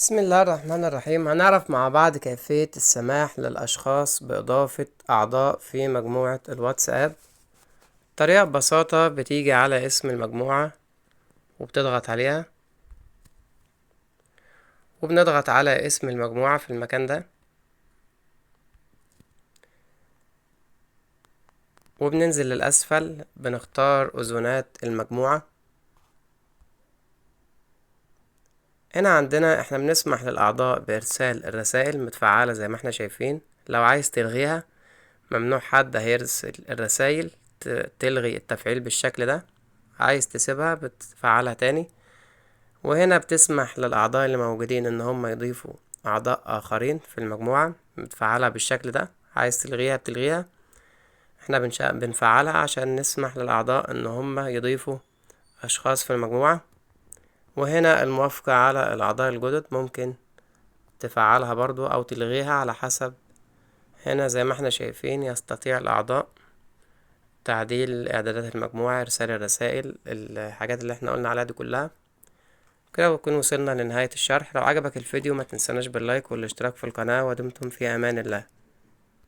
بسم الله الرحمن الرحيم. هنعرف مع بعض كيفية السماح للأشخاص بإضافة أعضاء في مجموعة الواتساب. الطريقة ببساطة بتيجي على اسم المجموعة وبتضغط عليها، وبنضغط على اسم المجموعة في المكان ده، وبننزل للأسفل بنختار أذونات المجموعة. هنا عندنا احنا بنسمح للأعضاء بإرسال الرسائل متفعلة زي ما احنا شايفين. لو عايز تلغيها ممنوع حد هيرسل الرسائل تلغي التفعيل بالشكل ده. عايز تسيبها بتفعلها تاني. وهنا بتسمح للأعضاء اللي موجودين ان هم يضيفوا أعضاء آخرين في المجموعة، بتفعلها بالشكل ده. عايز تلغيها بتلغيها. احنا بنفعلها عشان نسمح للأعضاء ان هم يضيفوا أشخاص في المجموعة. وهنا الموافقة على الأعضاء الجدد ممكن تفعلها برضو أو تلغيها على حسب. هنا زي ما احنا شايفين يستطيع الأعضاء تعديل إعدادات المجموعة، إرسال الرسائل، الحاجات اللي احنا قلنا عليها دي كلها. كده بنكون وصلنا لنهاية الشرح. لو عجبك الفيديو ما تنسناش باللايك والاشتراك في القناة، ودمتم في أمان الله.